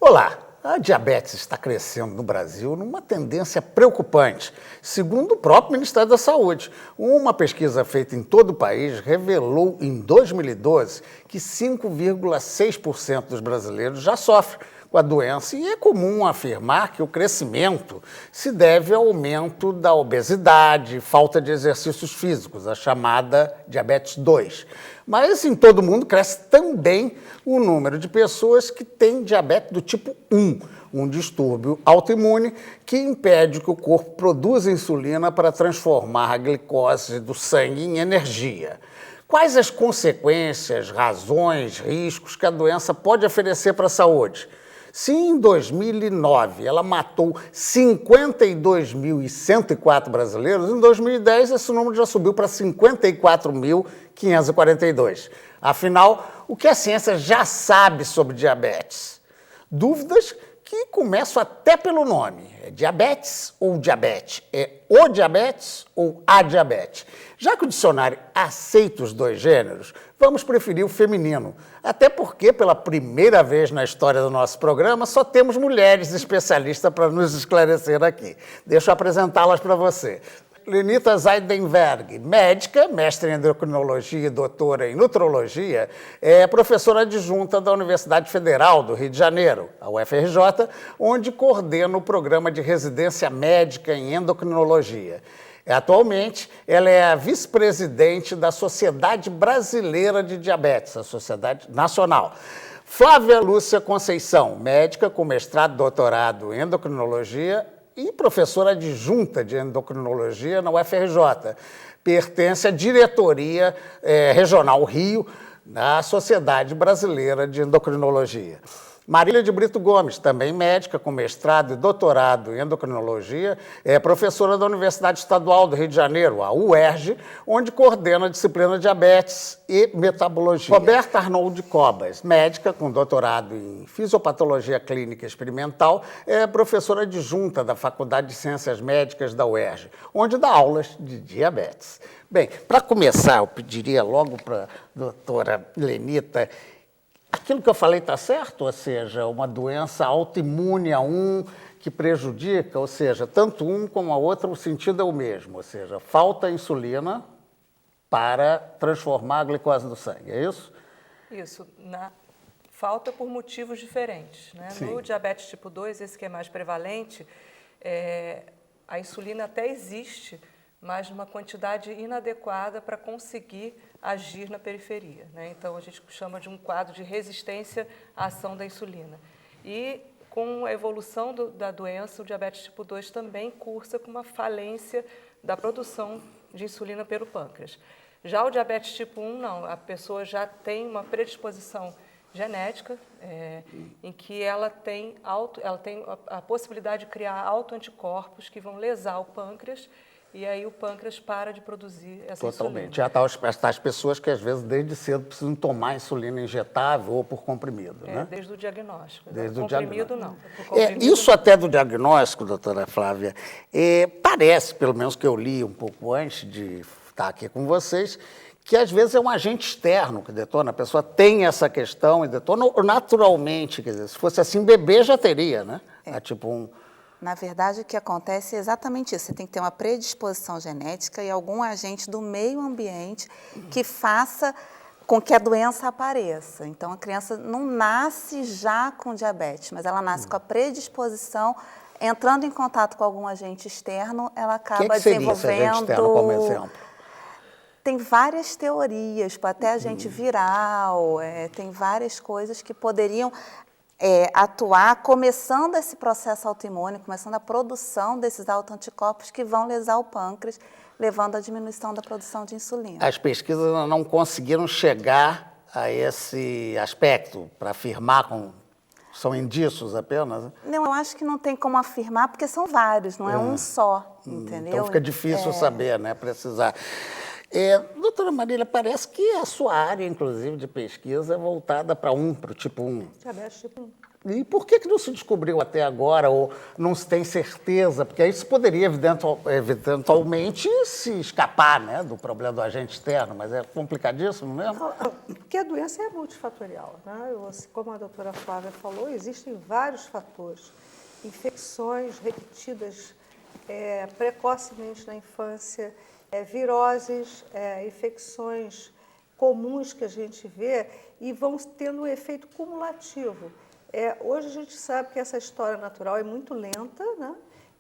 Olá! A diabetes está crescendo no Brasil numa tendência preocupante, segundo o próprio Ministério da Saúde. Uma pesquisa feita em todo o país revelou em 2012 que 5,6% dos brasileiros já sofrem com a doença e é comum afirmar que o crescimento se deve ao aumento da obesidade, falta de exercícios físicos, a chamada diabetes 2. Mas em todo o mundo cresce também o número de pessoas que têm diabetes do tipo 1, um distúrbio autoimune que impede que o corpo produza insulina para transformar a glicose do sangue em energia. Quais as consequências, razões, riscos que a doença pode oferecer para a saúde? Se em 2009 ela matou 52.104 brasileiros, em 2010 esse número já subiu para 54.542. Afinal, o que a ciência já sabe sobre diabetes? Dúvidas que começam até pelo nome. É diabetes ou diabetes? É o diabetes ou a diabetes? Já que o dicionário aceita os dois gêneros, vamos preferir o feminino. Até porque, pela primeira vez na história do nosso programa, só temos mulheres especialistas para nos esclarecer aqui. Deixa eu apresentá-las para você. Lenita Zaidenberg, médica, mestre em endocrinologia e doutora em nutrologia, é professora adjunta da Universidade Federal do Rio de Janeiro, a UFRJ, onde coordena o programa de residência médica em endocrinologia. Atualmente, ela é a vice-presidente da Sociedade Brasileira de Diabetes, a Sociedade Nacional. Flávia Lúcia Conceição, médica com mestrado e doutorado em endocrinologia e professora adjunta de endocrinologia na UFRJ. Pertence à diretoria regional Rio, da Sociedade Brasileira de Endocrinologia. Marília de Brito Gomes, também médica com mestrado e doutorado em endocrinologia, é professora da Universidade Estadual do Rio de Janeiro, a UERJ, onde coordena a disciplina diabetes e metabologia. Roberta Arnold Cobas, médica com doutorado em fisiopatologia clínica experimental, é professora adjunta da Faculdade de Ciências Médicas da UERJ, onde dá aulas de diabetes. Bem, para começar, eu pediria logo para a doutora Lenita. Aquilo que eu falei está certo? Ou seja, uma doença autoimune a um que prejudica, ou seja, tanto um como a outra, o sentido é o mesmo, ou seja, falta insulina para transformar a glicose do sangue, é isso? Isso, falta por motivos diferentes, né? No diabetes tipo 2, esse que é mais prevalente, a insulina até existe, mas numa quantidade inadequada para conseguir agir na periferia, né? Então, a gente chama de um quadro de resistência à ação da insulina. E, com a evolução da doença, o diabetes tipo 2 também cursa com uma falência da produção de insulina pelo pâncreas. Já o diabetes tipo 1, não. A pessoa já tem uma predisposição genética, em que ela tem a possibilidade de criar autoanticorpos que vão lesar o pâncreas, e aí o pâncreas para de produzir essa Totalmente. insulina. Já está as pessoas que, às vezes, desde cedo precisam tomar insulina injetável ou por comprimido, né? Desde o diagnóstico. Desde o comprimido, diagnóstico. não. Isso até do diagnóstico, doutora Flávia, parece, pelo menos que eu li um pouco antes de estar aqui com vocês, que às vezes é um agente externo que detona. A pessoa tem essa questão e detona naturalmente. Quer dizer, se fosse assim, bebê já teria, né? Tipo Na verdade, o que acontece é exatamente isso. Você tem que ter uma predisposição genética e algum agente do meio ambiente que faça com que a doença apareça. Então, a criança não nasce já com diabetes, mas ela nasce com a predisposição. Entrando em contato com algum agente externo, ela acaba desenvolvendo... esse agente externo, como exemplo? Tem várias teorias, até agente viral, tem várias coisas que poderiam... atuar, começando esse processo autoimune, começando a produção desses autoanticorpos que vão lesar o pâncreas, levando à diminuição da produção de insulina. As pesquisas não conseguiram chegar a esse aspecto para afirmar são indícios apenas? Não, eu acho que não tem como afirmar, porque são vários, não é um só, entendeu? Então fica difícil saber, né? Precisar. Doutora Marília, parece que a sua área, inclusive, de pesquisa é voltada para o tipo 1. Diabetes tipo 1. E por que não se descobriu até agora, ou não se tem certeza? Porque isso poderia, eventualmente, se escapar, né, do problema do agente externo, mas é complicadíssimo mesmo? Porque a doença é multifatorial, né? Como a doutora Flávia falou, existem vários fatores. Infecções repetidas precocemente na infância, viroses, infecções comuns que a gente vê e vão tendo um efeito cumulativo. Hoje a gente sabe que essa história natural é muito lenta, né?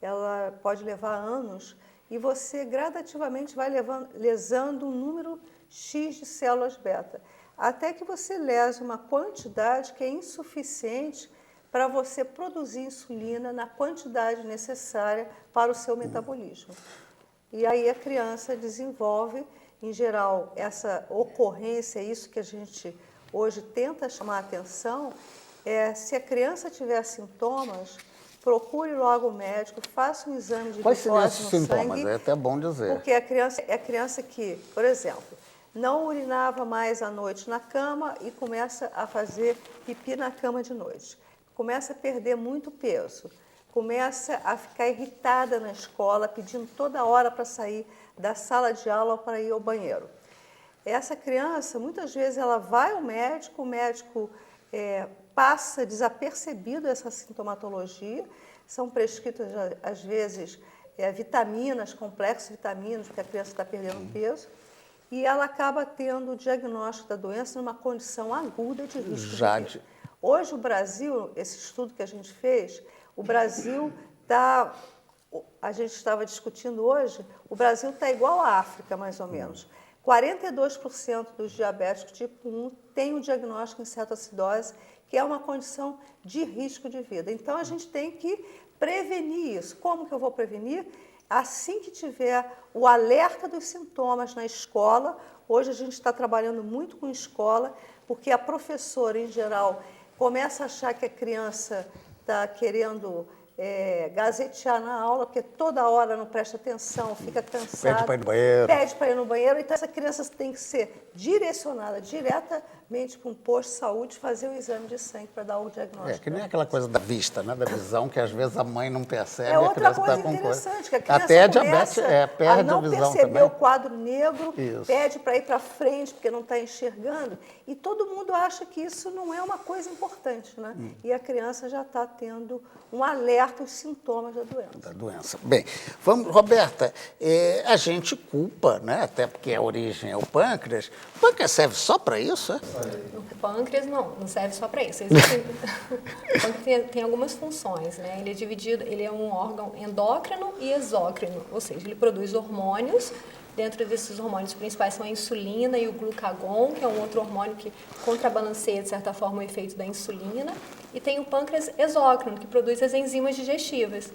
Ela pode levar anos e você gradativamente vai lesando um número X de células beta, até que você lese uma quantidade que é insuficiente para você produzir insulina na quantidade necessária para o seu metabolismo. E aí a criança desenvolve, em geral, essa ocorrência, isso que a gente hoje tenta chamar a atenção, se a criança tiver sintomas, procure logo o médico, faça um exame de Quais seriam glicose esses no sintomas? sangue. É até bom dizer. Porque a criança que, por exemplo, não urinava mais à noite na cama e começa a fazer pipi na cama de noite. Começa a perder muito peso. Começa a ficar irritada na escola, pedindo toda hora para sair da sala de aula para ir ao banheiro. Essa criança, muitas vezes, ela vai ao médico, o médico passa desapercebido essa sintomatologia, são prescritas, às vezes, vitaminas, complexos vitaminas, porque a criança está perdendo peso, e ela acaba tendo o diagnóstico da doença numa condição aguda de risco de vida. Hoje, o Brasil, esse estudo que a gente fez, o Brasil está, a gente estava discutindo hoje, o Brasil está igual à África, mais ou menos. 42% dos diabéticos tipo 1 têm o diagnóstico em cetoacidose, que é uma condição de risco de vida. Então, a gente tem que prevenir isso. Como que eu vou prevenir? Assim que tiver o alerta dos sintomas na escola, hoje a gente está trabalhando muito com escola, porque a professora, em geral, começa a achar que a criança está querendo gazetear na aula, porque toda hora não presta atenção, fica cansada. Pede para ir no banheiro. Pede para ir no banheiro. Então, essa criança tem que ser direcionada diretamente para um posto de saúde, fazer o exame de sangue para dar o diagnóstico. Que nem aquela coisa da vista, né, da visão, que às vezes a mãe não percebe. É outra a criança coisa tá com interessante, que a criança até a diabetes perde a não a visão perceber também. o quadro negro, Isso. pede para ir para frente, porque não está enxergando, e todo mundo acha que isso não é uma coisa importante, né? E a criança já está tendo um alerta aos sintomas da doença. Bem, vamos, Roberta, a gente culpa, né, até porque a origem é o pâncreas. O pâncreas serve só para isso, é? O pâncreas não serve só para isso. O pâncreas tem algumas funções, né? Ele é dividido, ele é um órgão endócrino e exócrino, ou seja, ele produz hormônios. Dentro desses hormônios principais são a insulina e o glucagon, que é um outro hormônio que contrabalanceia, de certa forma, o efeito da insulina. E tem o pâncreas exócrino, que produz as enzimas digestivas.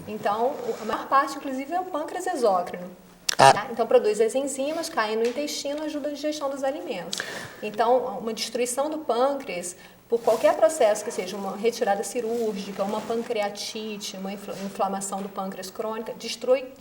Então, a maior parte, inclusive, é o pâncreas exócrino. Tá? Então, produz as enzimas, caem no intestino, ajuda a digestão dos alimentos. Então, uma destruição do pâncreas, por qualquer processo que seja uma retirada cirúrgica, uma pancreatite, uma inflamação do pâncreas crônica, destrói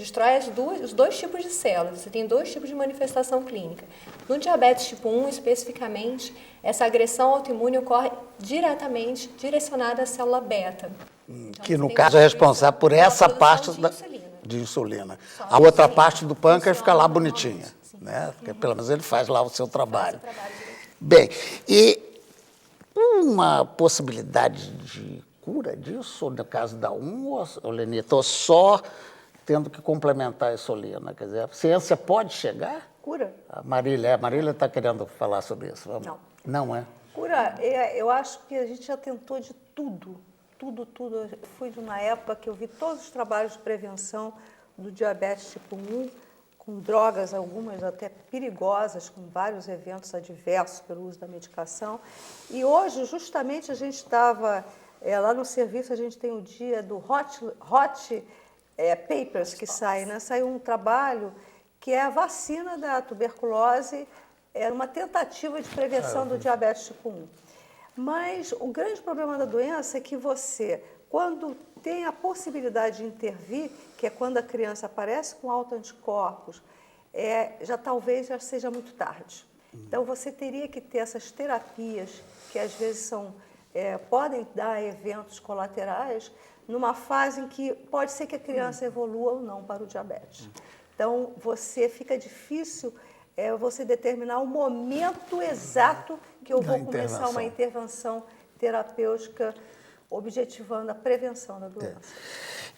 os dois tipos de células. Você tem dois tipos de manifestação clínica. No diabetes tipo 1, especificamente, essa agressão autoimune ocorre diretamente direcionada à célula beta. Então, Que, no caso, é responsável por essa parte de insulina. A outra parte do pâncreas fica lá bonitinha, né? Porque, pelo menos ele faz lá o seu trabalho. Bem, e uma possibilidade de cura disso, no caso da 1, ou Lenita, ou só tendo que complementar a insulina? Quer dizer, a ciência pode chegar? Cura? A Marília está querendo falar sobre isso. Vamos. Não. Não é? Cura, eu acho que a gente já tentou de tudo. Tudo. Eu fui de uma época que eu vi todos os trabalhos de prevenção do diabetes tipo 1, com drogas, algumas até perigosas, com vários eventos adversos pelo uso da medicação. E hoje, justamente, a gente estava, lá no serviço, a gente tem o dia do Hot Papers que sai, né? Saiu um trabalho que é a vacina da tuberculose, é uma tentativa de prevenção do diabetes tipo 1. Mas o grande problema da doença é que você, quando tem a possibilidade de intervir, que é quando a criança aparece com autoanticorpos, já talvez já seja muito tarde. Então, você teria que ter essas terapias, que às vezes podem dar eventos colaterais, numa fase em que pode ser que a criança evolua ou não para o diabetes. Então, fica difícil você determinar o momento exato que eu vou começar uma intervenção terapêutica objetivando a prevenção da doença.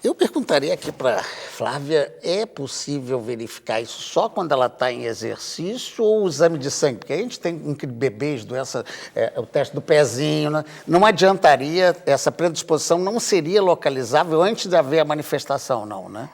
Eu perguntaria aqui para Flávia, é possível verificar isso só quando ela está em exercício ou o exame de sangue? Porque a gente tem bebês, doença, o teste do pezinho, né? Não adiantaria, essa predisposição não seria localizável antes de haver a manifestação, não, né?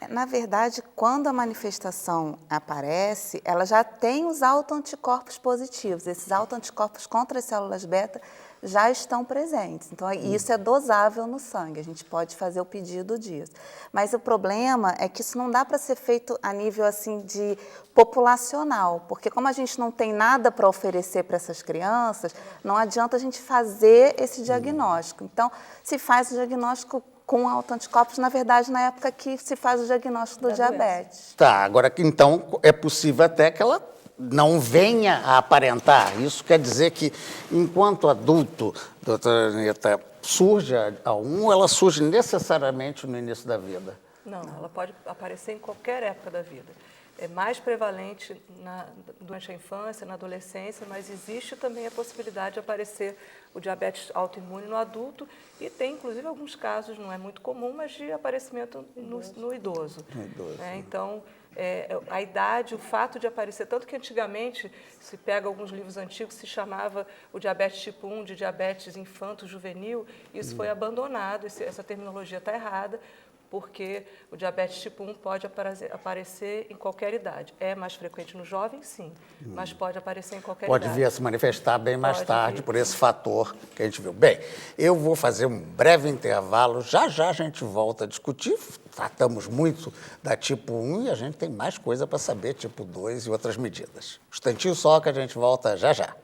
Na verdade, quando a manifestação aparece, ela já tem os autoanticorpos positivos. Esses autoanticorpos contra as células beta já estão presentes. Então, isso é dosável no sangue, a gente pode fazer o pedido disso. Mas o problema é que isso não dá para ser feito a nível assim de populacional, porque como a gente não tem nada para oferecer para essas crianças, não adianta a gente fazer esse diagnóstico. Então, se faz o diagnóstico com autoanticorpos, na verdade, na época que se faz o diagnóstico do diabetes. Tá, agora, então, é possível até que ela não venha a aparentar. Isso quer dizer que, enquanto adulto, doutora Anita, surge a 1, ela surge necessariamente no início da vida? Não, ela pode aparecer em qualquer época da vida. É mais prevalente durante a infância, na adolescência, mas existe também a possibilidade de aparecer o diabetes autoimune no adulto e tem, inclusive, alguns casos, não é muito comum, mas de aparecimento no idoso. Então, a idade, o fato de aparecer, tanto que antigamente, se pega alguns livros antigos, se chamava o diabetes tipo 1 de diabetes infanto-juvenil, isso foi abandonado, essa terminologia está errada, porque o diabetes tipo 1 pode aparecer em qualquer idade. É mais frequente no jovem, sim, mas pode aparecer em qualquer idade. Pode vir a se manifestar bem mais tarde, por esse fator que a gente viu. Bem, eu vou fazer um breve intervalo, já já a gente volta a discutir, tratamos muito da tipo 1 e a gente tem mais coisa para saber, tipo 2 e outras medidas. Um instantinho só que a gente volta já já.